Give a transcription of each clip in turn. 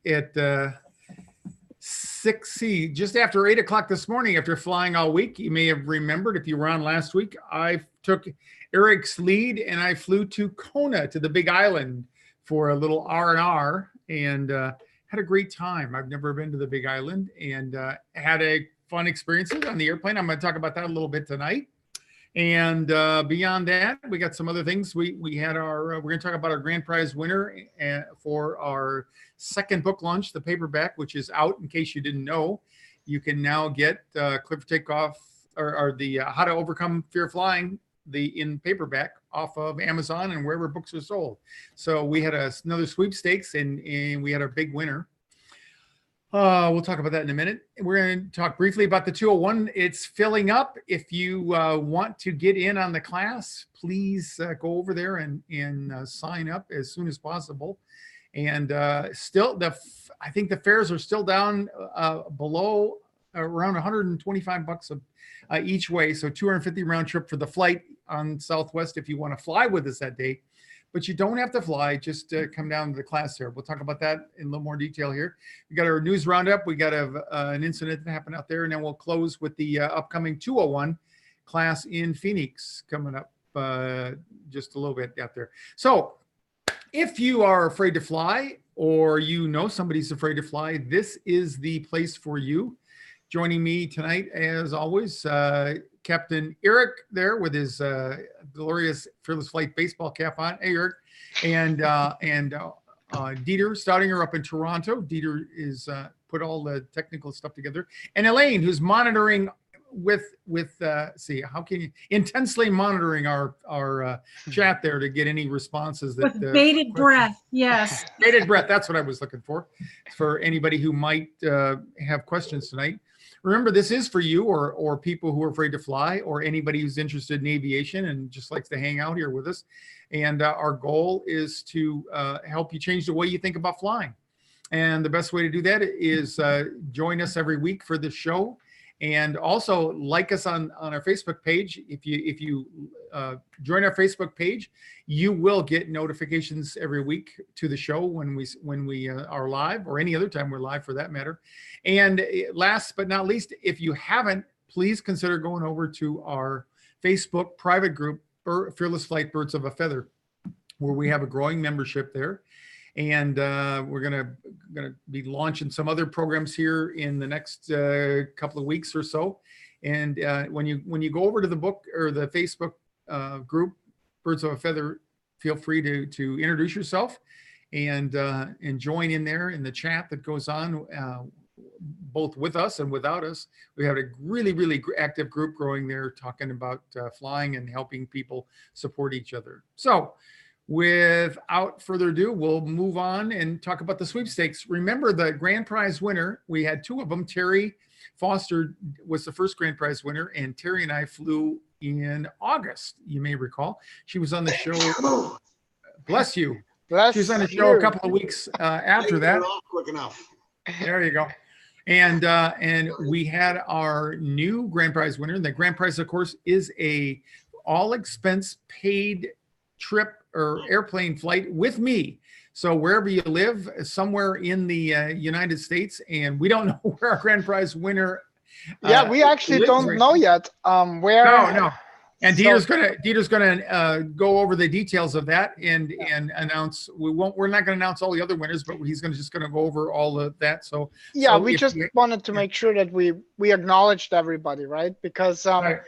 at 6C, just after 8 o'clock this morning, after flying all week. You may have remembered, if you were on last week, I took Eric's lead and I flew to Kona, to the Big Island, for a little R&R, and had a great time. I've never been to the Big Island, and had a fun experiences on the airplane. I'm going to talk about that a little bit tonight. And beyond that, we got some other things. We had our, we're going to talk about our grand prize winner for our second book launch, the paperback, which is out. In case you didn't know, you can now get Cliff Takeoff, or the How to Overcome Fear of Flying, in paperback, off of Amazon and wherever books are sold. So we had another sweepstakes, and we had our big winner. We'll talk about that in a minute. We're going to talk briefly about the 201. It's filling up. If you want to get in on the class, please go over there and sign up as soon as possible. And still, I think the fares are still down below around $125 each way. So $250 round trip for the flight on Southwest if you want to fly with us that day. But you don't have to fly, just come down to the class there. We'll talk about that in a little more detail here. We got our news roundup. We got an incident that happened out there, and then we'll close with the upcoming 201 class in Phoenix coming up just a little bit out there. So if you are afraid to fly, or you know somebody's afraid to fly, this is the place for you. Joining me tonight, as always, Captain Eric there with his glorious Fearless Flight baseball cap on. Hey, Eric. And Dieter Stoudinger up in Toronto. Dieter is put all the technical stuff together. And Elaine, who's monitoring intensely monitoring our chat there to get any responses. That with bated breath, yes. Bated breath, that's what I was looking for anybody who might have questions tonight. Remember, this is for you, or people who are afraid to fly, or anybody who's interested in aviation and just likes to hang out here with us. And our goal is to help you change the way you think about flying. And the best way to do that is join us every week for this show. And also like us on our Facebook page. If you join our Facebook page, you will get notifications every week to the show when we are live, or any other time we're live for that matter. And last but not least, if you haven't, please consider going over to our Facebook private group, Fearless Flight Birds of a Feather, where we have a growing membership there. And we're gonna be launching some other programs here in the next couple of weeks or so. And when you go over to the book or the Facebook group, Birds of a Feather, feel free to introduce yourself and join in there in the chat that goes on, both with us and without us. We have a really active group growing there, talking about flying and helping people support each other. So without further ado, we'll move on and talk about the sweepstakes. Remember, the grand prize winner, we had two of them. Terry Foster was the first grand prize winner, and Terry and I flew in August, you may recall. She was on the show. Bless you. She was on the show a couple of weeks after that. Quick enough. There you go. And we had our new grand prize winner. And the grand prize, of course, is a all expense paid trip or airplane flight with me. So wherever you live, somewhere in the United States, and we don't know where our grand prize winner. Yeah, we actually don't know yet. Where? No. And Dieter's gonna go over the details of that and announce. We're not gonna announce all the other winners, but he's just gonna go over all of that. So yeah, we just wanted to make sure that we acknowledged everybody, right? Because right.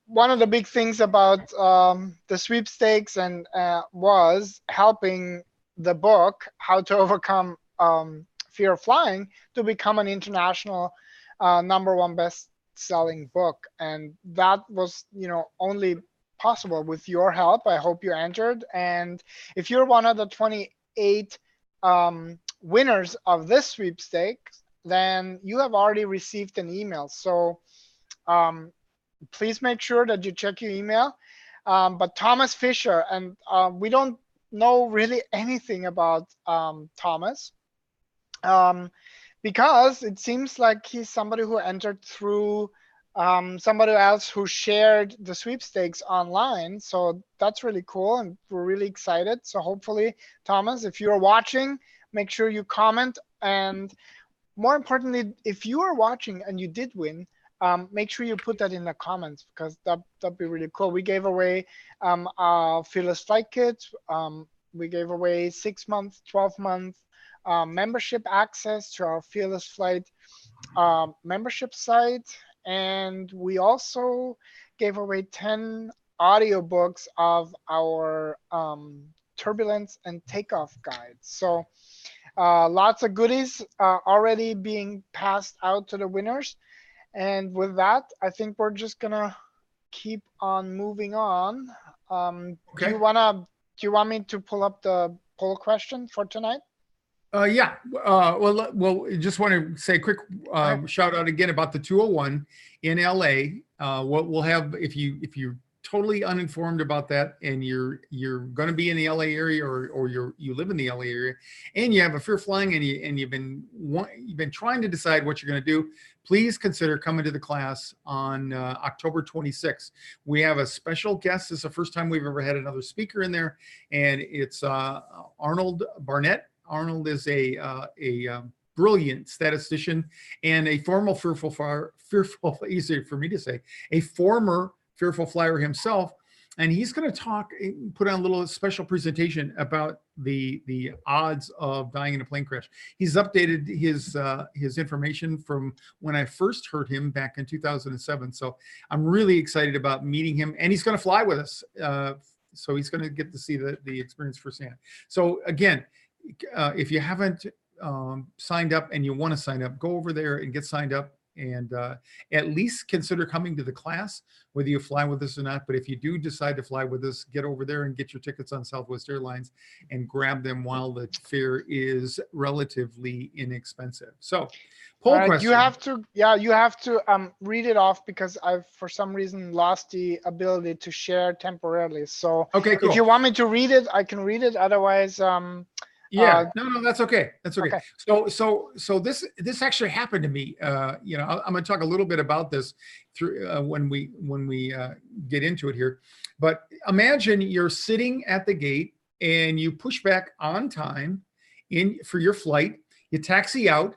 One of the big things about the sweepstakes was helping the book How to Overcome Fear of Flying to become an international #1 best-selling book, and that was only possible with your help. I hope you entered, and if you're one of the 28 winners of this sweepstakes, then you have already received an email. So please make sure that you check your email. But Thomas Fisher, and we don't know really anything about Thomas, because it seems like he's somebody who entered through somebody else who shared the sweepstakes online. So that's really cool, and we're really excited. So hopefully, Thomas, if you're watching, make sure you comment. And more importantly, if you are watching and you did win, make sure you put that in the comments, because that'd be really cool. We gave away our Fearless Flight kit. We gave away 6 months, 12 months membership access to our Fearless Flight membership site. And we also gave away 10 audiobooks of our turbulence and takeoff guides. So lots of goodies already being passed out to the winners. And with that, I think we're just gonna keep on moving on. Okay. Do you want me to pull up the poll question for tonight? Yeah. Well, just want to say a quick shout out again about the 201 in LA. What we'll have, if you're totally uninformed about that, and you're going to be in the LA area, or you live in the LA area, and you have a fear flying, and you've been trying to decide what you're going to do, please consider coming to the class on October 26th. We have a special guest. This is the first time we've ever had another speaker in there, and it's Arnold Barnett. Arnold is a brilliant statistician and a former easier for me to say, a former fearful flyer himself. And he's going to put on a little special presentation about the odds of dying in a plane crash. He's updated his information from when I first heard him back in 2007. So I'm really excited about meeting him, and he's going to fly with us. So he's going to get to see the experience firsthand. So again, if you haven't signed up and you want to sign up, go over there and get signed up, and at least consider coming to the class, whether you fly with us or not. But if you do decide to fly with us, get over there and get your tickets on Southwest Airlines and grab them while the fare is relatively inexpensive. So poll question. You have to read it off, because I've for some reason lost the ability to share temporarily. So okay, cool. If you want me to read it, I can read it. Otherwise, yeah, no, that's okay. That's okay. So this actually happened to me. I'm going to talk a little bit about this through when we get into it here. But imagine you're sitting at the gate and you push back on time for your flight. You taxi out,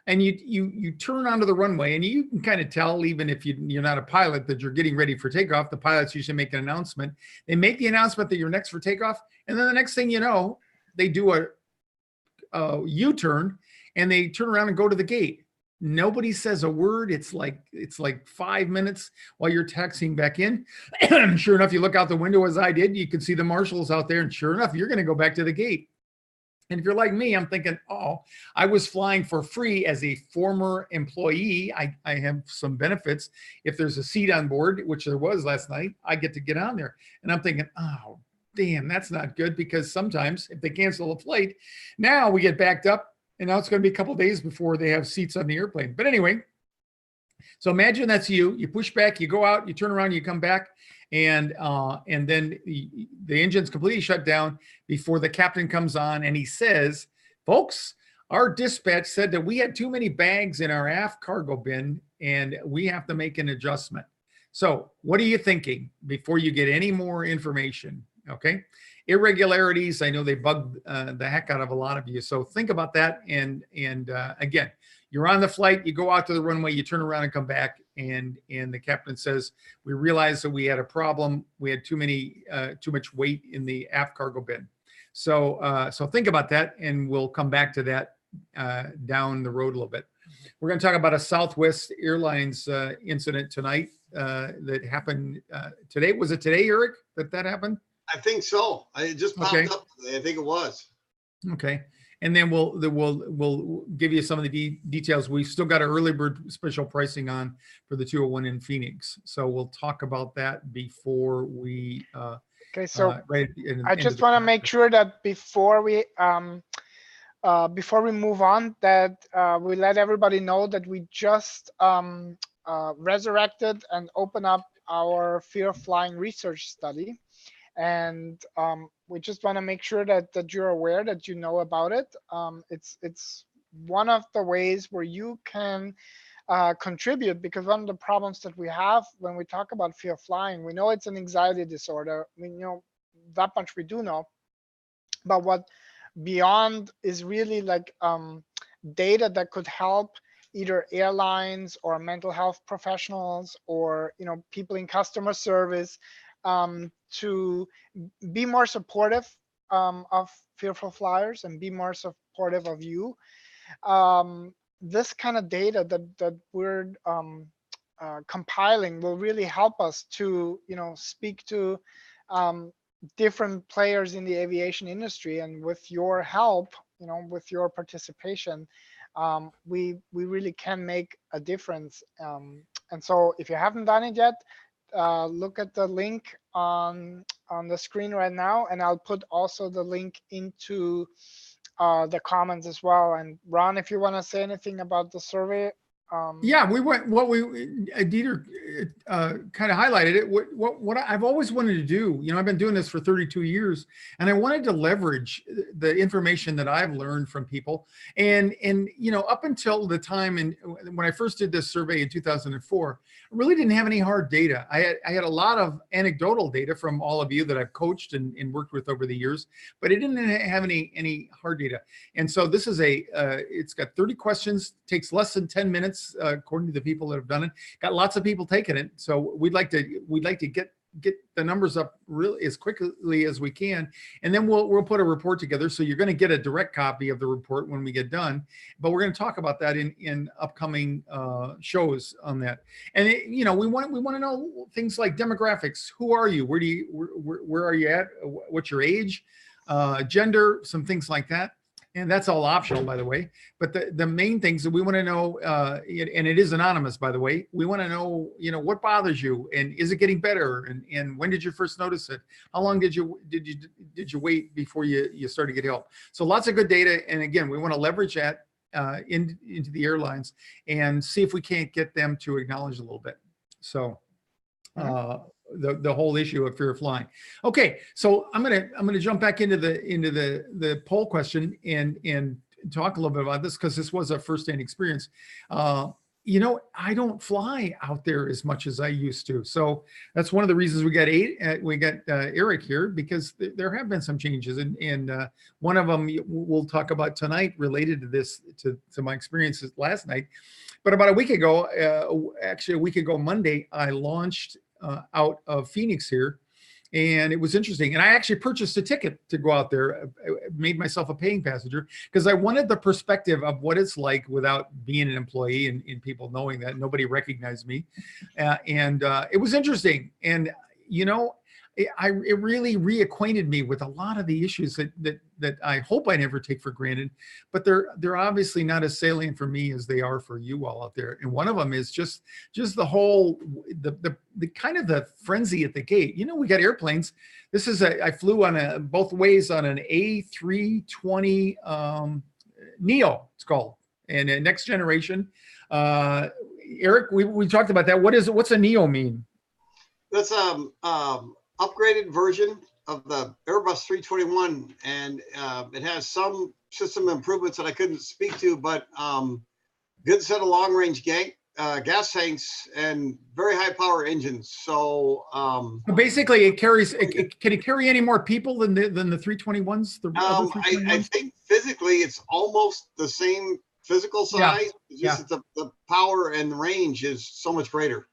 and you turn onto the runway, and you can kind of tell, even if you're not a pilot, that you're getting ready for takeoff. The pilots usually make an announcement. They make the announcement that you're next for takeoff, and then the next thing you know, they do a U-turn, and they turn around and go to the gate. Nobody says a word. It's like 5 minutes while you're taxiing back in. Sure enough, you look out the window, as I did, you can see the marshals out there, and sure enough, you're going to go back to the gate. And if you're like me, I'm thinking, oh, I was flying for free as a former employee. I have some benefits. If there's a seat on board, which there was last night, I get to get on there. And I'm thinking, oh, damn, that's not good, because sometimes if they cancel a flight, now we get backed up, and now it's going to be a couple of days before they have seats on the airplane. But anyway, so imagine that's you push back, you go out, you turn around, you come back, and then the engine's completely shut down before the captain comes on, and he says, folks, our dispatch said that we had too many bags in our aft cargo bin, and we have to make an adjustment. So what are you thinking before you get any more information? Okay. Irregularities. I know they bug the heck out of a lot of you. So think about that. And again, you're on the flight, you go out to the runway, you turn around and come back, and the captain says, we realized that we had a problem. We had too much weight in the aft cargo bin. So think about that, and we'll come back to that down the road a little bit. We're going to talk about a Southwest Airlines incident tonight that happened today. Was it today, Eric, that happened? I think so. It just popped up today. I think it was. Okay. And then we'll give you some of the details. We've still got our early bird special pricing on for the 201 in Phoenix. So we'll talk about that before we okay. So I just want to make sure that before we move on, that we let everybody know that we just resurrected and opened up our fear of flying research study. And we just want to make sure that you're aware, that you know about it. It's one of the ways where you can contribute, because one of the problems that we have when we talk about fear of flying, we know it's an anxiety disorder. We know that much we do know. But what beyond is really like data that could help either airlines or mental health professionals or people in customer service to be more supportive of fearful flyers and be more supportive of you. This kind of data that we're compiling will really help us to speak to different players in the aviation industry, and with your help, with your participation, we really can make a difference. And so if you haven't done it yet, look at the link on the screen right now, and I'll put also the link into the comments as well. And Ron, if you want to say anything about the survey. Yeah, we went Dieter kind of highlighted it. What I've always wanted to do, I've been doing this for 32 years, and I wanted to leverage the information that I've learned from people. And up until the time when I first did this survey in 2004, I really didn't have any hard data. I had a lot of anecdotal data from all of you that I've coached and worked with over the years, but I didn't have any hard data. And so this is it's got 30 questions, takes less than 10 minutes. According to the people that have done it, got lots of people taking it. So we'd like to get the numbers up really as quickly as we can, and then we'll put a report together. So you're going to get a direct copy of the report when we get done. But we're going to talk about that in upcoming shows on that. And we want to know things like demographics. Who are you? Where are you at? What's your age? Gender? Some things like that. And that's all optional, by the way. But the main things that we want to know, and it is anonymous, by the way. We want to know, what bothers you, and is it getting better, and when did you first notice it? How long did you wait before you started to get help? So lots of good data, and again, we want to leverage that into the airlines and see if we can't get them to acknowledge a little bit. So. The whole issue of fear of flying. Okay, so I'm gonna jump back into the poll question and talk a little bit about this, because this was a first-hand experience. I don't fly out there as much as I used to, so that's one of the reasons we got Eric here, because there have been some changes, and one of them we'll talk about tonight related to this to my experiences last night. But about a week ago, actually a week ago Monday, I launched out of Phoenix here, and it was interesting. And I actually purchased a ticket to go out there, made myself a paying passenger, because I wanted the perspective of what it's like without being an employee and people knowing that nobody recognized me. And it was interesting. And, it really reacquainted me with a lot of the issues that I hope I never take for granted, but they're obviously not as salient for me as they are for you all out there. And one of them is just the whole, the kind of the frenzy at the gate. We got airplanes. This is I flew on both ways on an A320 Neo, it's called, and a next generation. Eric, we talked about that. What's a Neo mean? That's upgraded version of the Airbus 321, and it has some system improvements that I couldn't speak to, but good set of long-range gas tanks and very high-power engines. So basically, it carries. Can it carry any more people than the 321s? I think physically it's almost the same physical size. Yeah. Just the power and the range is so much greater.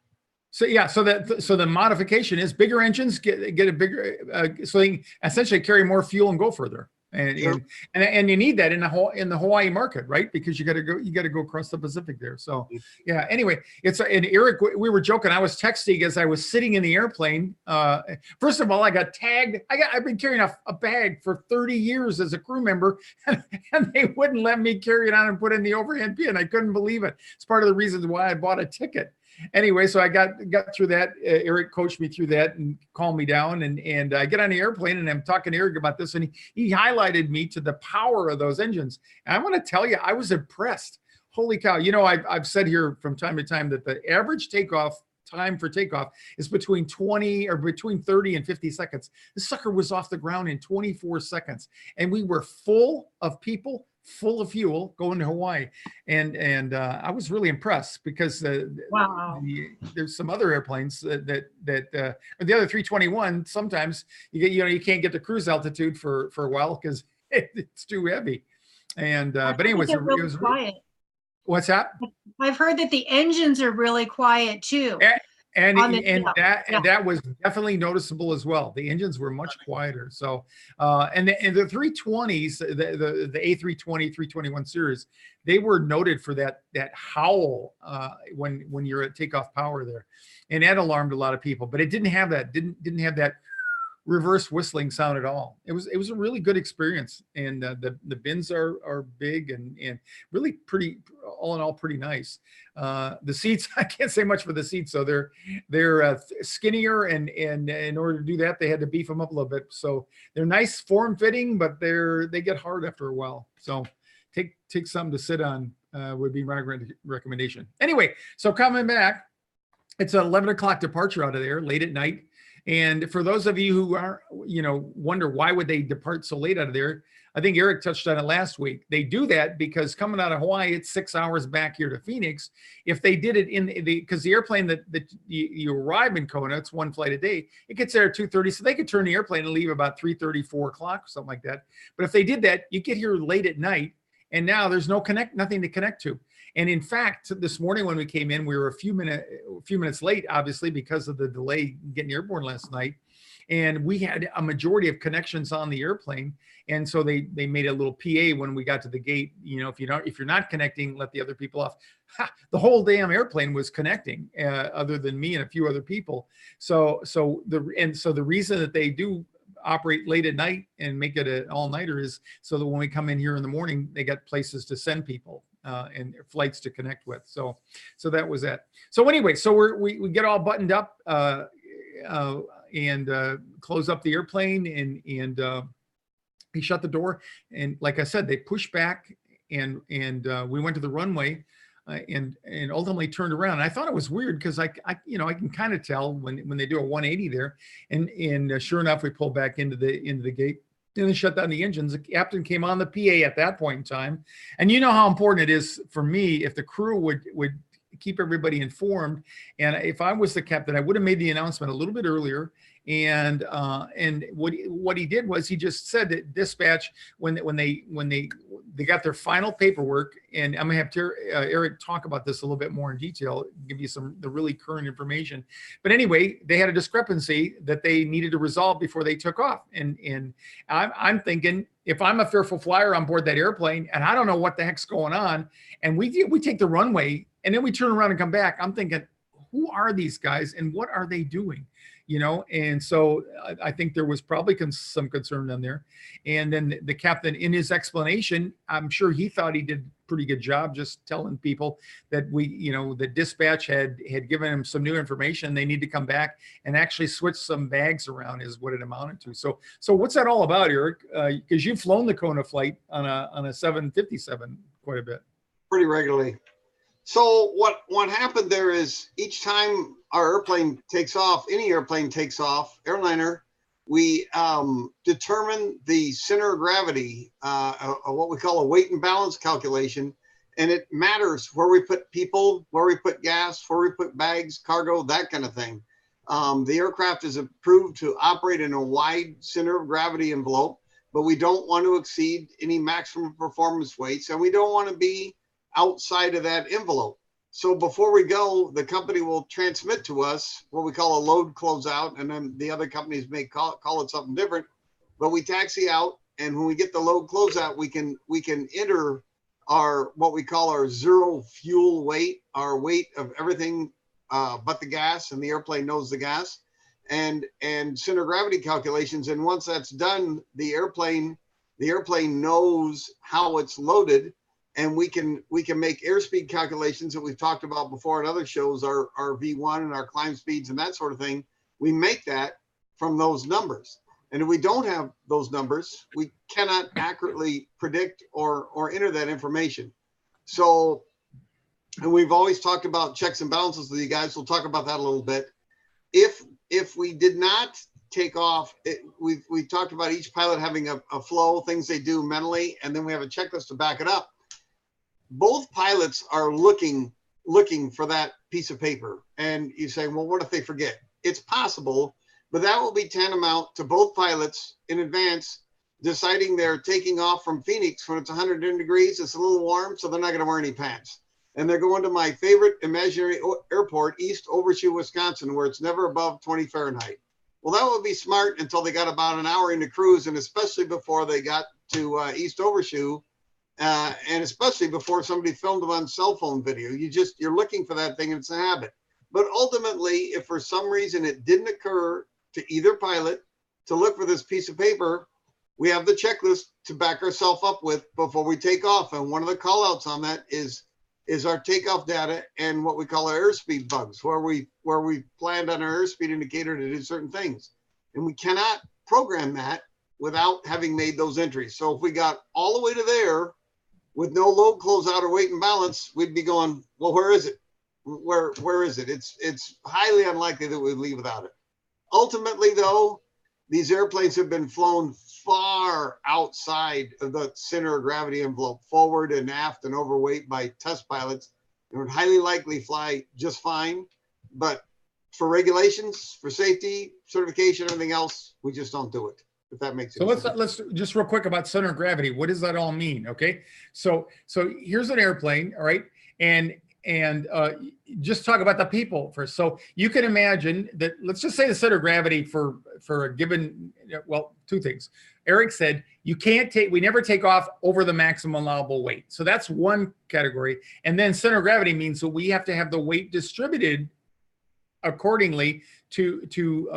So the modification is bigger engines, get a bigger, so they can essentially carry more fuel and go further. And Sure. and you need that in the Hawaii market, right? Because you got to go across the Pacific there. So yeah. Anyway, and Eric, we were joking. I was texting as I was sitting in the airplane. First of all, I got tagged. I've been carrying a bag for 30 years as a crew member, and they wouldn't let me carry it on and put it in the overhead bin. I couldn't believe it. It's part of the reasons why I bought a ticket. Anyway, so I got through that. Eric coached me through that and calmed me down. And I get on the airplane and I'm talking to Eric about this, and he highlighted me to the power of those engines. And I want to tell you, I was impressed. Holy cow! I've said here from time to time that the average time for takeoff is between 30 and 50 seconds. This sucker was off the ground in 24 seconds, and we were full of people, full of fuel, going to Hawaii. And I was really impressed, because Wow. there's some other airplanes that the other 321, sometimes you can't get to cruise altitude for a while, because it's too heavy. And I but heard anyways, they're it really was quiet. what's that? I've heard that the engines are really quiet too. And On the- and yeah, yeah. that was definitely noticeable as well. The engines were much quieter. So and the 320s, the A320, 321 series, they were noted for that howl when you're at takeoff power there, and that alarmed a lot of people. But it didn't have didn't have that reverse whistling sound at all. It was a really good experience, and the bins are big and really pretty, all in all pretty nice. The seats, I can't say much for the seats, so they're skinnier, and in order to do that they had to beef them up a little bit. So they're nice form fitting, but they get hard after a while. So take something to sit on would be my recommendation. Anyway, so coming back, it's an 11 o'clock departure out of there, late at night. And for those of you who are, wonder why would they depart so late out of there, I think Eric touched on it last week. They do that because coming out of Hawaii, it's 6 hours back here to Phoenix. If they did it because the airplane that you arrive in Kona, it's one flight a day. It gets there at 2:30, so they could turn the airplane and leave about 3:30, 4 o'clock, something like that. But if they did that, you get here late at night, and now there's nothing to connect to. And in fact, this morning when we came in, we were a few minutes late, obviously, because of the delay getting airborne last night. And we had a majority of connections on the airplane. And so they made a little PA when we got to the gate. If you're not connecting, let the other people off. The whole damn airplane was connecting, other than me and a few other people. So the reason that they do operate late at night and make it an all-nighter is so that when we come in here in the morning, they got places to send people and flights to connect with. So that was that. So anyway, so we get all buttoned up and close up the airplane, and he shut the door. And like I said, they pushed back, and we went to the runway. And ultimately turned around. And I thought it was weird because I can kind of tell when they do a 180 there, and sure enough, we pulled back into the gate. Then they shut down the engines. The captain came on the PA at that point in time, and you know how important it is for me if the crew would keep everybody informed. And if I was the captain, I would have made the announcement a little bit earlier. And what he did was he just said that dispatch when they got their final paperwork, and I'm gonna have Eric talk about this a little bit more in detail, give you the really current information. But anyway, they had a discrepancy that they needed to resolve before they took off. And I'm thinking, if I'm a fearful flyer on board that airplane and I don't know what the heck's going on, and we take the runway and then we turn around and come back, I'm thinking, who are these guys and what are they doing? And so I think there was probably some concern on there. And then the captain, in his explanation, I'm sure he thought he did a pretty good job just telling people that the dispatch had given him some new information. They need to come back and actually switch some bags around is what it amounted to. So what's that all about, Eric? Because you've flown the Kona flight on a 757 quite a bit. Pretty regularly. So what happened there is each time our airplane takes off, any airplane takes off, airliner, we determine the center of gravity, what we call a weight and balance calculation. And it matters where we put people, where we put gas, where we put bags, cargo, that kind of thing. The aircraft is approved to operate in a wide center of gravity envelope, but we don't want to exceed any maximum performance weights, and we don't want to be outside of that envelope. So before we go, the company will transmit to us what we call a load closeout, and then the other companies may call it something different. But we taxi out, and when we get the load closeout, we can enter our what we call our zero fuel weight, our weight of everything but the gas, and the airplane knows the gas, and center of gravity calculations. And once that's done, the airplane knows how it's loaded. And we can make airspeed calculations that we've talked about before in other shows, our V1 and our climb speeds and that sort of thing. We make that from those numbers. And if we don't have those numbers, we cannot accurately predict or enter that information. So, and we've always talked about checks and balances with you guys. We'll talk about that a little bit. If we did not take off, we talked about each pilot having a flow, things they do mentally, and then we have a checklist to back it up. Both pilots are looking for that piece of paper. And you say, well, what if they forget? It's possible, but that will be tantamount to both pilots in advance deciding they're taking off from Phoenix when it's 110 degrees. It's a little warm, so they're not going to wear any pants. And they're going to my favorite imaginary airport, East Overshoe, Wisconsin, where it's never above 20 Fahrenheit. Well, that would be smart until they got about an hour into cruise, and especially before they got to East Overshoe, and especially before somebody filmed them on cell phone video. You're looking for that thing, and it's a habit. But ultimately, if for some reason it didn't occur to either pilot to look for this piece of paper, we have the checklist to back ourselves up with before we take off. And one of the call outs on that is our takeoff data and what we call our airspeed bugs, where we planned on our airspeed indicator to do certain things. And we cannot program that without having made those entries. So if we got all the way to there with no load closeout or weight and balance, we'd be going, well, where is it? Where is it? It's highly unlikely that we'd leave without it. Ultimately, though, these airplanes have been flown far outside of the center of gravity envelope, forward and aft and overweight by test pilots, and would highly likely fly just fine. But for regulations, for safety, certification, everything else, we just don't do it. If that makes sense. So let's just real quick about center of gravity. What does that all mean? Okay, so here's an airplane, all right, and just talk about the people first. So you can imagine that, let's just say the center of gravity for a given, well, two things. Eric said we never take off over the maximum allowable weight. So that's one category. And then center of gravity means that we have to have the weight distributed accordingly to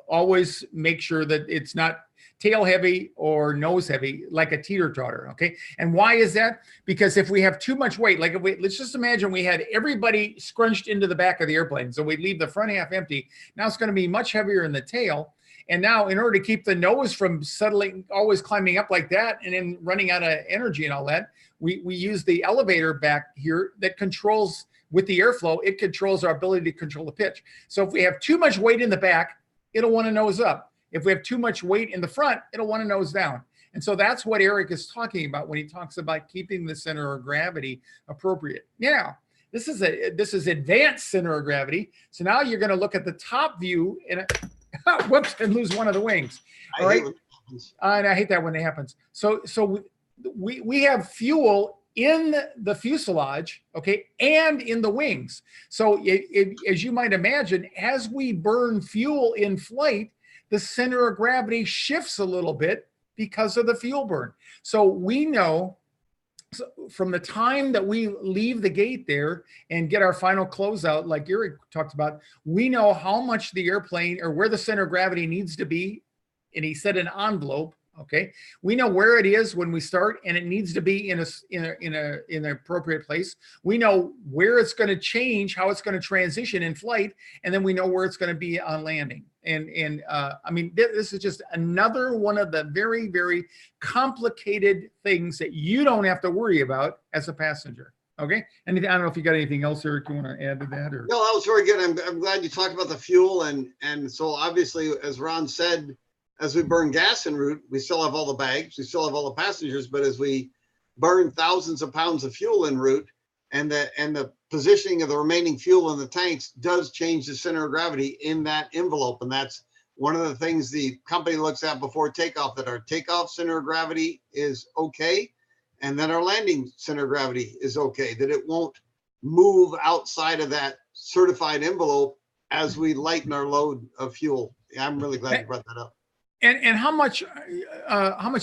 always make sure that it's not tail heavy or nose heavy, like a teeter-totter, okay? And why is that? Because if we have too much weight, like let's just imagine we had everybody scrunched into the back of the airplane, so we leave the front half empty. Now it's gonna be much heavier in the tail. And now in order to keep the nose from settling, always climbing up like that and then running out of energy and all that, we use the elevator back here that controls, with the airflow, it controls our ability to control the pitch. So if we have too much weight in the back, it'll wanna nose up. If we have too much weight in the front, it'll want to nose down. And so that's what Eric is talking about when he talks about keeping the center of gravity appropriate. Now, this is advanced center of gravity. So now you're going to look at the top view and whoops, and lose one of the wings. All right. And I hate that when it happens. So we have fuel in the fuselage, okay, and in the wings. So as you might imagine, as we burn fuel in flight, the center of gravity shifts a little bit because of the fuel burn. So we know from the time that we leave the gate there and get our final closeout, like Eric talked about, we know how much the airplane or where the center of gravity needs to be. And he said an envelope. Okay, we know where it is when we start, and it needs to be in an appropriate place. We know where it's going to change, how it's going to transition in flight, and then we know where it's going to be on landing. And I mean, this is just another one of the very, very complicated things that you don't have to worry about as a passenger. Okay, and I don't know if you got anything else, Eric, you want to add to that? Or no, that was very good. I'm glad you talked about the fuel, and so obviously, as Ron said, as we burn gas en route, we still have all the bags, we still have all the passengers, but as we burn thousands of pounds of fuel en route, and the positioning of the remaining fuel in the tanks does change the center of gravity in that envelope. And that's one of the things the company looks at before takeoff, that our takeoff center of gravity is okay, and then our landing center of gravity is okay, that it won't move outside of that certified envelope as we lighten our load of fuel. Yeah, I'm really glad you brought that up. And how much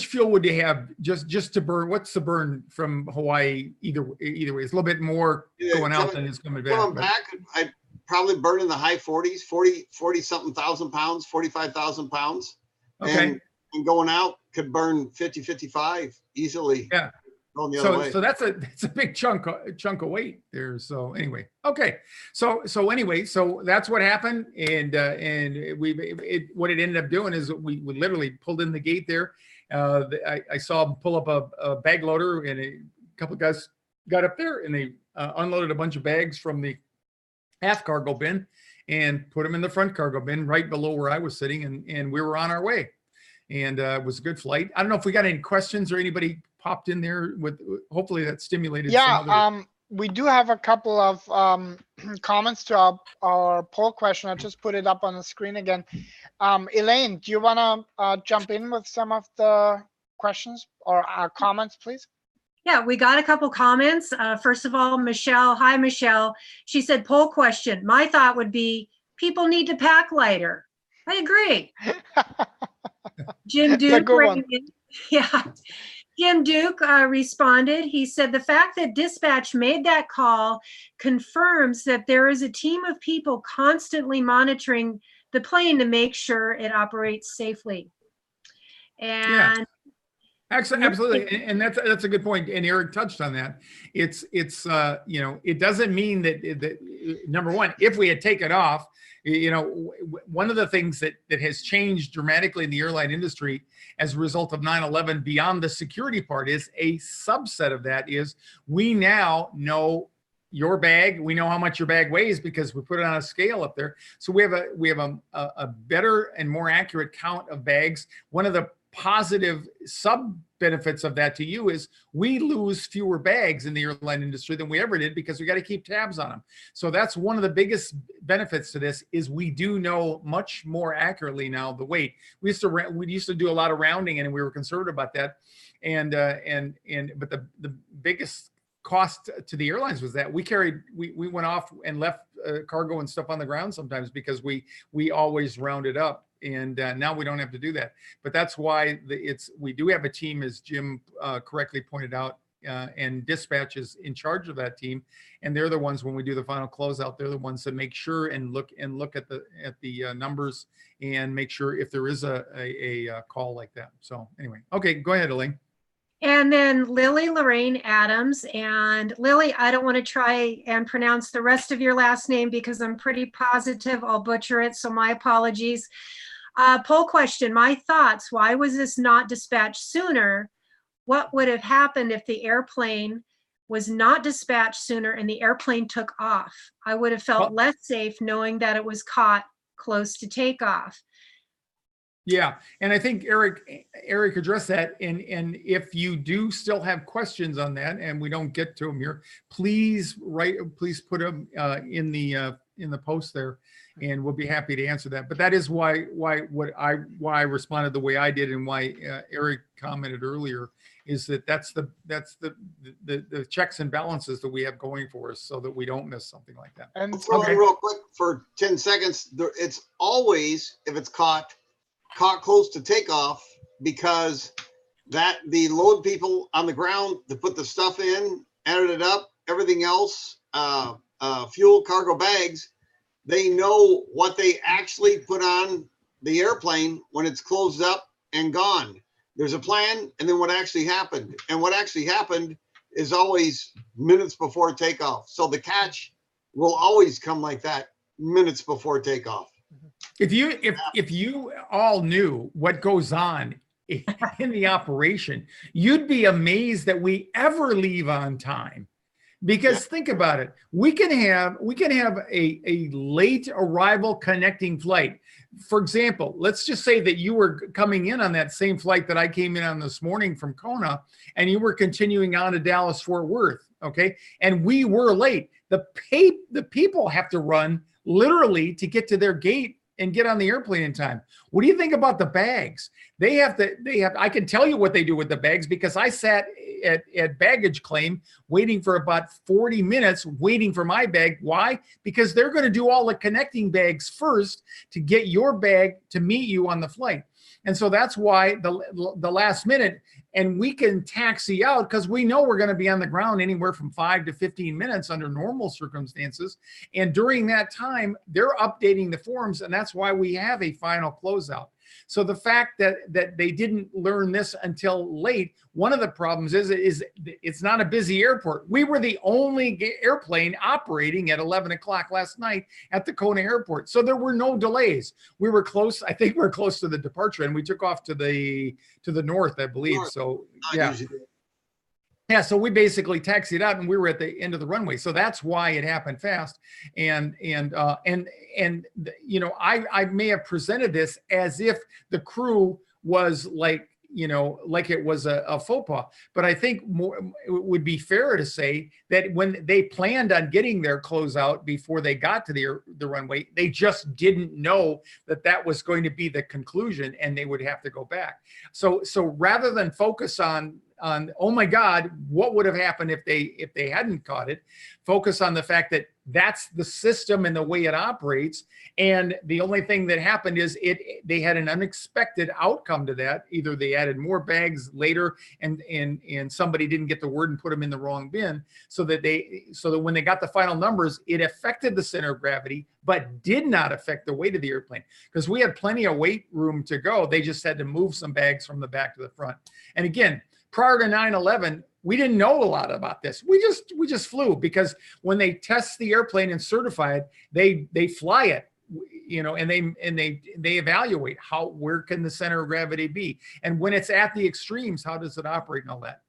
fuel would you have just to burn? What's the burn from Hawaii either way? It's a little bit more going out than it's coming back. Going back, I'd probably burn in the high 40s, 40 something thousand pounds, 45,000 pounds. Okay. And going out could burn 50, 55 easily. Yeah. Going the other way. So that's a big chunk of weight there. So anyway, okay. So anyway, so that's what happened, and what it ended up doing is we literally pulled in the gate there. I saw them pull up a bag loader, and a couple of guys got up there, and they unloaded a bunch of bags from the aft cargo bin and put them in the front cargo bin right below where I was sitting, and we were on our way. And it was a good flight. I don't know if we got any questions or anybody popped in there with, hopefully that stimulated. Yeah, we do have a couple of comments to our poll question. I just put it up on the screen again. Elaine, do you want to jump in with some of the questions or comments, please? Yeah, we got a couple comments. First of all, Michelle. Hi, Michelle. She said, poll question. My thought would be people need to pack lighter. I agree. Jim It's a Duke. good one. Yeah. Jim Duke responded. He said, the fact that dispatch made that call confirms that there is a team of people constantly monitoring the plane to make sure it operates safely. And Yeah. Absolutely, and that's a good point. And Eric touched on that. It's you know, it doesn't mean that number one, if we had taken off, you know, one of the things that has changed dramatically in the airline industry as a result of 9/11, beyond the security part, is a subset of that is we now know your bag. We know how much your bag weighs because we put it on a scale up there. So we have a better and more accurate count of bags. One of the positive sub benefits of that to you is we lose fewer bags in the airline industry than we ever did because we got to keep tabs on them. So that's one of the biggest benefits to this is we do know much more accurately now the weight. We used to do a lot of rounding and we were conservative about that. But the biggest cost to the airlines was that we went off and left cargo and stuff on the ground sometimes because we always rounded up. And now we don't have to do that. But that's why we do have a team, as Jim correctly pointed out, and dispatch is in charge of that team. And they're the ones, when we do the final closeout, they're the ones that make sure and look at the numbers and make sure if there is a call like that. So anyway, okay, go ahead, Elaine. And then Lily Lorraine Adams. And Lily, I don't want to try and pronounce the rest of your last name because I'm pretty positive I'll butcher it. So my apologies. Poll question, my thoughts, why was this not dispatched sooner? What would have happened if the airplane was not dispatched sooner and the airplane took off? I would have felt less safe knowing that it was caught close to takeoff. Yeah, and I think Eric addressed that. And if you do still have questions on that, and we don't get to them here, please put them in the post there, and we'll be happy to answer that. But that is why I responded the way I did, and why Eric commented earlier is that's the checks and balances that we have going for us, so that we don't miss something like that. And throw in real quick for 10 seconds. It's always, if it's caught close to takeoff, because the load people on the ground to put the stuff in, added it up, everything else, fuel, cargo, bags, they know what they actually put on the airplane when it's closed up and gone. There's a plan, and then what actually happened. And what actually happened is always minutes before takeoff. So the catch will always come like that, minutes before takeoff. If you all knew what goes on in the operation, you'd be amazed that we ever leave on time. Because think about it, we can have a late arrival connecting flight. For example, let's just say that you were coming in on that same flight that I came in on this morning from Kona, and you were continuing on to Dallas Fort Worth, okay? And we were late. The people have to run literally to get to their gate and get on the airplane in time. What do you think about the bags? I can tell you what they do with the bags, because I sat at baggage claim waiting for about 40 minutes waiting for my bag. Why? Because they're going to do all the connecting bags first to get your bag to meet you on the flight. And so that's why the last minute, and we can taxi out because we know we're going to be on the ground anywhere from 5 to 15 minutes under normal circumstances. And during that time, they're updating the forms, and that's why we have a final closeout. So the fact that they didn't learn this until late, one of the problems is it's not a busy airport. We were the only airplane operating at 11 o'clock last night at the Kona airport. So there were no delays. We were close. I think we're close to the departure, and we took off to the north, I believe. So yeah. Yeah, so we basically taxied out, and we were at the end of the runway. So that's why it happened fast. And you know, I may have presented this as if the crew was like, you know, like it was a faux pas. But I think more, it would be fair to say that when they planned on getting their closeout before they got to the runway, they just didn't know that that was going to be the conclusion and they would have to go back. So rather than focus on oh my God, what would have happened if they hadn't caught it, focus on the fact that that's the system and the way it operates. And the only thing that happened is they had an unexpected outcome to that. Either they added more bags later and somebody didn't get the word and put them in the wrong bin, so that when they got the final numbers, it affected the center of gravity, but did not affect the weight of the airplane, because we had plenty of weight room to go. They just had to move some bags from the back to the front. And again, prior to 9/11, we didn't know a lot about this. We just flew, because when they test the airplane and certify it, they fly it, you know, and they evaluate where can the center of gravity be, and when it's at the extremes, how does it operate and all that.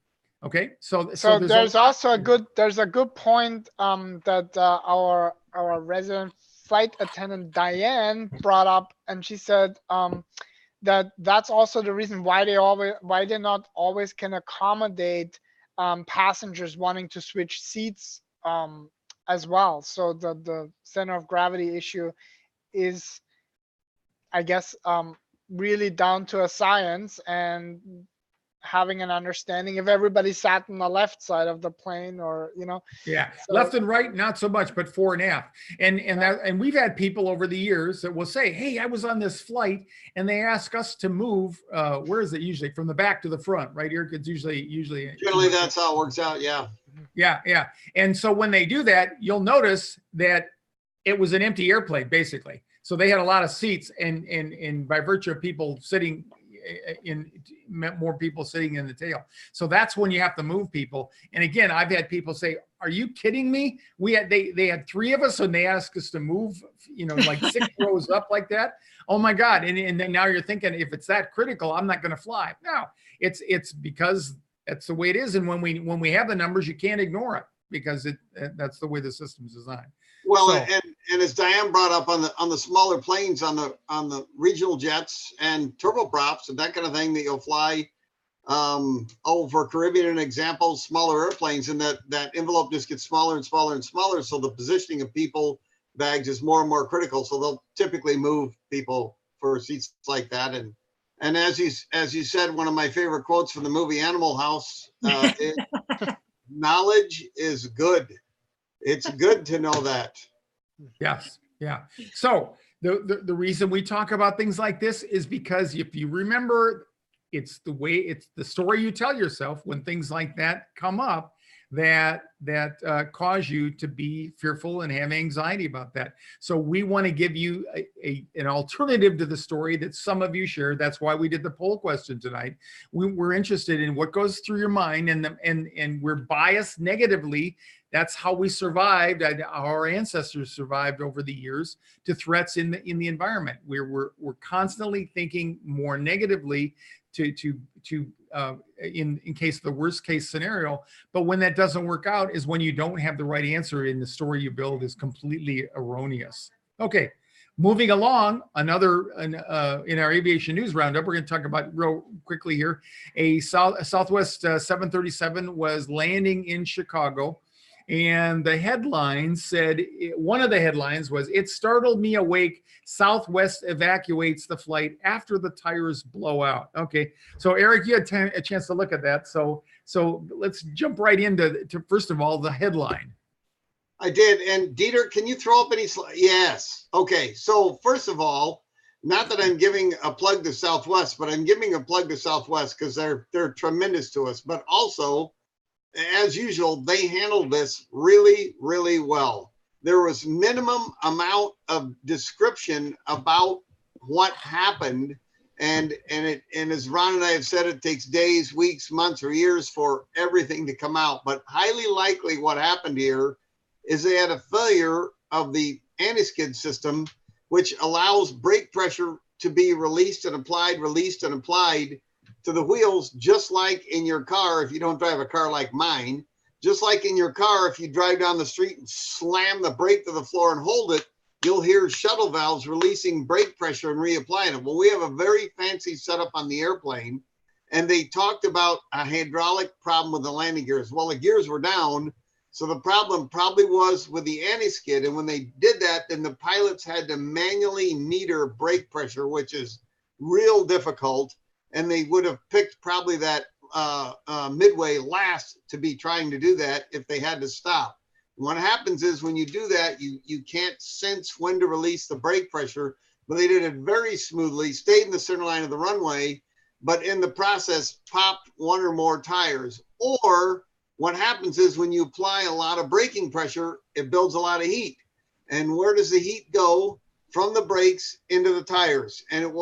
Okay, so there's also a good point that our resident flight attendant Diane brought up, and she said that's also the reason why they not always can accommodate passengers wanting to switch seats as well. So the center of gravity issue is, I guess, really down to a science and having an understanding if everybody sat on the left side of the plane, or, you know. Yeah, so, left and right, not so much, but fore and aft. And we've had people over the years that will say, hey, I was on this flight and they ask us to move, where is it usually? From the back to the front, right here? It's usually. Generally, that's how it works out, yeah. Yeah. And so when they do that, you'll notice that it was an empty airplane, basically. So they had a lot of seats, and by virtue of people sitting meant more people sitting in the tail. So that's when you have to move people. And again, I've had people say, are you kidding me? They had 3 of us and they asked us to move, you know, like 6 rows up like that. Oh my God. And then now you're thinking, if it's that critical, I'm not going to fly. No, it's because that's the way it is. And when we have the numbers, you can't ignore it, because that's the way the system's designed. Well, so, and as Diane brought up, on the smaller planes, on the regional jets and turboprops and that kind of thing that you'll fly, for Caribbean, an example, smaller airplanes, and that envelope just gets smaller and smaller and smaller. So the positioning of people bags is more and more critical. So they'll typically move people for seats like that. And as you said, one of my favorite quotes from the movie Animal House, is, knowledge is good. It's good to know that. Yes. Yeah. So the reason we talk about things like this is because if you remember, it's the story you tell yourself when things like that come up that cause you to be fearful and have anxiety about that. So we want to give you an alternative to the story that some of you shared. That's why we did the poll question tonight. We're interested in what goes through your mind, and we're biased negatively. That's how we survived. Our ancestors survived over the years to threats in the environment. We're constantly thinking more negatively in case of the worst case scenario. But when that doesn't work out is when you don't have the right answer, and the story you build is completely erroneous. Okay, moving along, in our aviation news roundup, we're going to talk about real quickly here. A Southwest 737 was landing in Chicago. And the headline said, one of the headlines was, "It startled me awake. Southwest evacuates the flight after the tires blow out." Okay, so Eric, you had a chance to look at that. So let's jump right into first of all, the headline. I did. And Dieter, can you throw up any slides? Yes. Okay. So first of all, not that I'm giving a plug to Southwest, but I'm giving a plug to Southwest because they're tremendous to us. But also, as usual, they handled this really, really well. There was minimum amount of description about what happened. And as Ron and I have said, it takes days, weeks, months, or years for everything to come out. But highly likely what happened here is they had a failure of the anti-skid system, which allows brake pressure to be released and applied to the wheels, just like in your car. If you don't drive a car like mine, just like in your car, if you drive down the street and slam the brake to the floor and hold it, you'll hear shuttle valves releasing brake pressure and reapplying it. Well, we have a very fancy setup on the airplane And they talked about a hydraulic problem with the landing gears. Well, the gears were down. So the problem probably was with the anti-skid. And when they did that, then the pilots had to manually meter brake pressure, which is real difficult. And they would have picked probably that Midway last to be trying to do that if they had to stop. What happens is when you do that, you can't sense when to release the brake pressure, but they did it very smoothly, stayed in the center line of the runway, but in the process popped one or more tires. Or what happens is when you apply a lot of braking pressure, it builds a lot of heat. And where does the heat go? From the brakes into the tires. And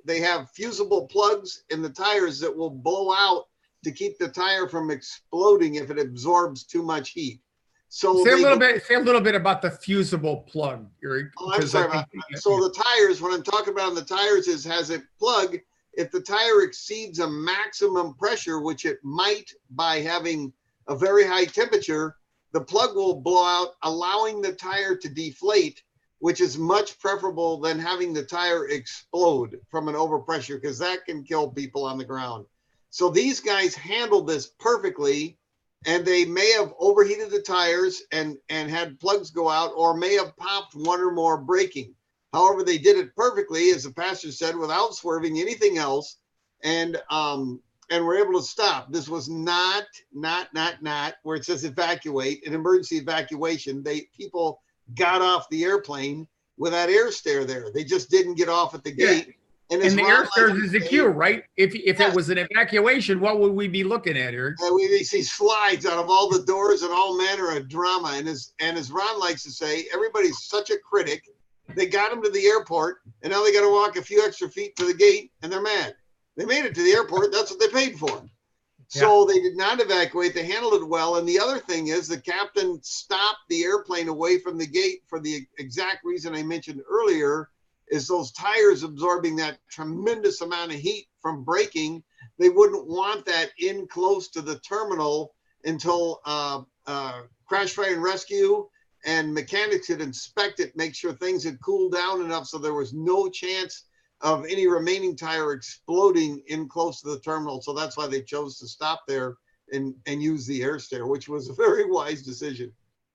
they have fusible plugs in the tires that will blow out to keep the tire from exploding if it absorbs too much heat. So say a little bit about the fusible plug, Eric. Oh, I'm sorry about that. So the tires, what I'm talking about in the tires has a plug. If the tire exceeds a maximum pressure, which it might by having a very high temperature, the plug will blow out, allowing the tire to deflate, which is much preferable than having the tire explode from an overpressure, because that can kill people on the ground. So these guys handled this perfectly, and they may have overheated the tires and had plugs go out, or may have popped one or more braking. However, they did it perfectly, as the pastor said, without swerving anything else, and were able to stop. This was not where it says evacuate, an emergency evacuation. People got off the airplane with that air stair there. They just didn't get off at the gate. And the air stair is the cue, right? If it was an evacuation, what would we be looking at, Eric? We see slides out of all the doors and all manner of drama. And as Ron likes to say, everybody's such a critic. They got them to the airport, and now they got to walk a few extra feet to the gate, and they're mad. They made it to the airport. That's what they paid for. So they did not evacuate. They handled it well. And the other thing is the captain stopped the airplane away from the gate for the exact reason I mentioned earlier, is those tires absorbing that tremendous amount of heat from braking. They wouldn't want that in close to the terminal until crash, fire, and rescue and mechanics could inspect it, make sure things had cooled down enough so there was no chance of any remaining tire exploding in close to the terminal. So that's why they chose to stop there and use the air stair, which was a very wise decision.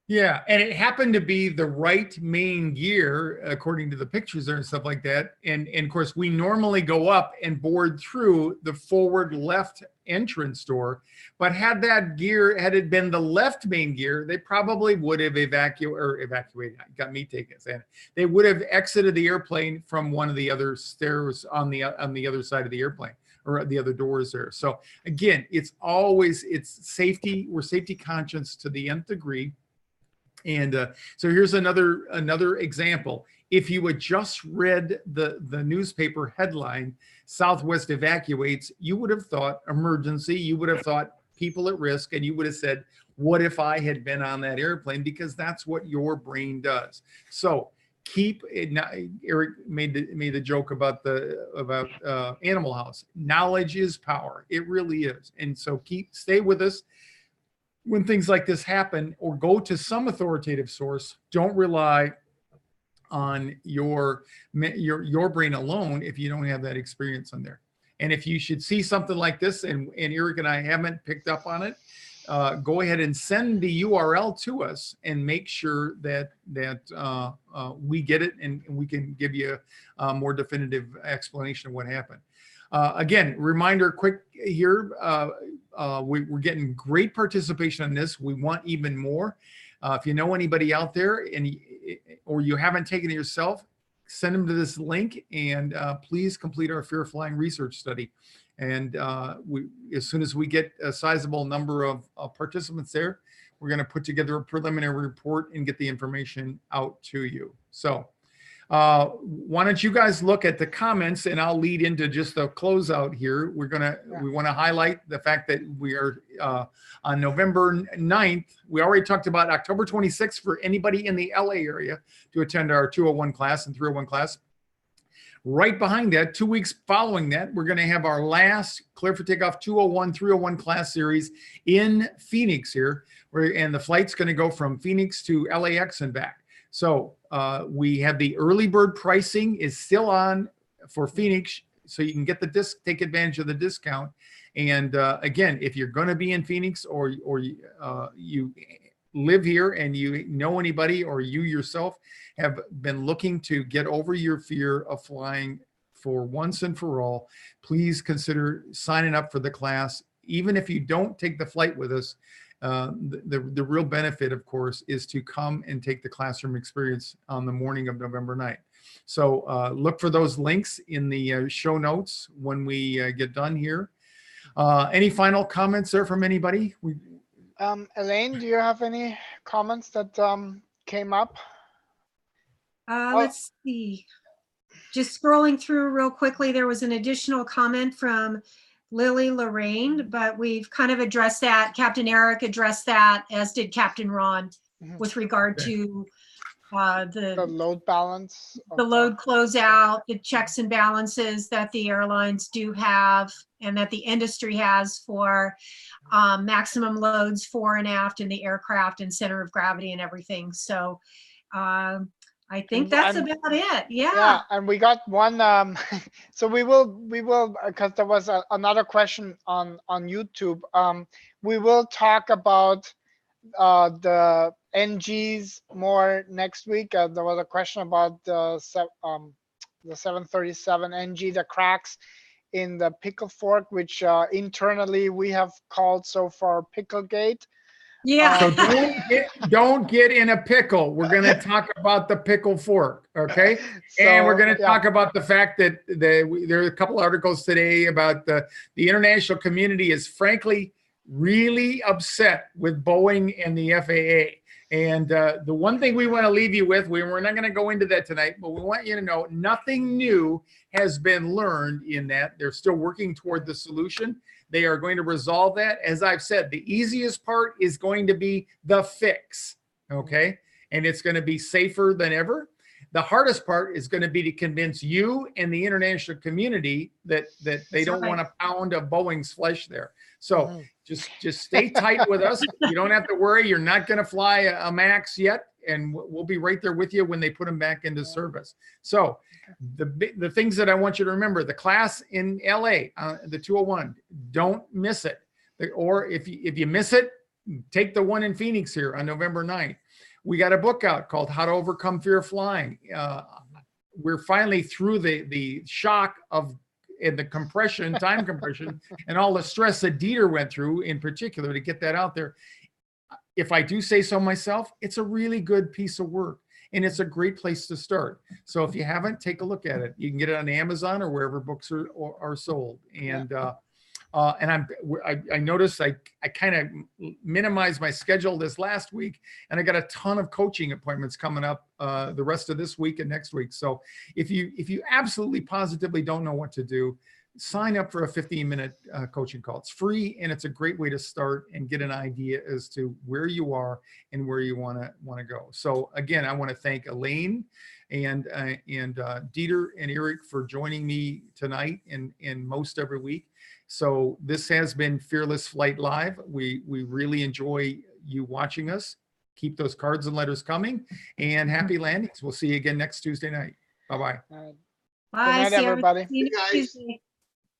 Yeah, and it happened to be the right main gear, according to the pictures there and stuff like that. And of course, we normally go up and board through the forward left entrance door. But had it been the left main gear, they probably would have evacuated. Got me taking it. They would have exited the airplane from one of the other stairs on the other side of the airplane, or the other doors there. So again, it's safety. We're safety conscious to the nth degree. And so here's another example. If you had just read the newspaper headline, Southwest evacuates, you would have thought emergency, you would have thought people at risk, and you would have said, what if I had been on that airplane? Because that's what your brain does. So keep it. Eric made the joke about Animal House. Knowledge is power. It really is. And so stay with us. When things like this happen, or go to some authoritative source, don't rely on your brain alone if you don't have that experience on there. And if you should see something like this, and Eric and I haven't picked up on it, go ahead and send the URL to us and make sure that we get it, and we can give you a more definitive explanation of what happened. Again, reminder quick here, we're getting great participation on this. We want even more. If you know anybody out there or you haven't taken it yourself, send them to this link, and please complete our Fear Flying research study. And as soon as we get a sizable number of participants there, we're going to put together a preliminary report and get the information out to you. So why don't you guys look at the comments, and I'll lead into just the closeout here. We want to highlight the fact that we are on November 9th. We already talked about October 26th for anybody in the LA area to attend our 201 class and 301 class. Right behind that, 2 weeks following that, we're going to have our last Clear for Takeoff 201, 301 class series in Phoenix here, and the flight's going to go from Phoenix to LAX and back. So we have the early bird pricing is still on for Phoenix. so you can get the take advantage of the discount. And again, if you're going to be in Phoenix or you live here and you know anybody or you yourself have been looking to get over your fear of flying for once and for all, please consider signing up for the class. Even if you don't take the flight with us, the real benefit, of course, is to come and take the classroom experience on the morning of November 9th. So look for those links in the show notes when we get done here. Any final comments there from anybody? Elaine, do you have any comments that came up? Let's see. Just scrolling through real quickly, there was an additional comment from Lily Lorraine, but we've kind of addressed that. Captain Eric addressed that, as did Captain Ron, with regard to the load balance, the load closeout, the checks and balances that the airlines do have and that the industry has for maximum loads fore and aft in the aircraft and center of gravity and everything. So I think that's about it. Yeah. And we got one. So we will because there was another question on YouTube. We will talk about the NGs more next week. There was a question about the 737 NG, the cracks in the pickle fork, which internally we have called so far Picklegate. Yeah. So don't get in a pickle. We're going to talk about the pickle fork, okay? And we're going to talk about the fact that there are a couple articles today about the international community is frankly really upset with Boeing and the FAA. And the one thing we want to leave you with, we're not going to go into that tonight, but we want you to know nothing new has been learned in that. They're still working toward the solution. They are going to resolve that. As I've said, the easiest part is going to be the fix, okay? And it's going to be safer than ever. The hardest part is going to be to convince you and the international community that they don't want a pound of Boeing's flesh there. So just stay tight with us. You don't have to worry. You're not going to fly a MAX yet, and we'll be right there with you when they put them back into service. So the things that I want you to remember, the class in LA, the 201, don't miss it. Or if you miss it, take the one in Phoenix here on November 9th. We got a book out called How to Overcome Fear of Flying. We're finally through the shock of the compression, time compression, and all the stress that Dieter went through in particular to get that out there. If I do say so myself, it's a really good piece of work. And it's a great place to start. So if you haven't, take a look at it. You can get it on Amazon or wherever books are sold. And I noticed I kind of minimized my schedule this last week, and I got a ton of coaching appointments coming up the rest of this week and next week. So if you absolutely positively don't know what to do, sign up for a 15-minute coaching call. It's free, and it's a great way to start and get an idea as to where you are and where you want to go. So again, I want to thank Elaine and Dieter and Eric for joining me tonight and most every week. So this has been Fearless Flight Live. We really enjoy you watching us. Keep those cards and letters coming, and happy landings. We'll see you again next Tuesday night. Bye-bye. Good night, everybody. See you next Tuesday.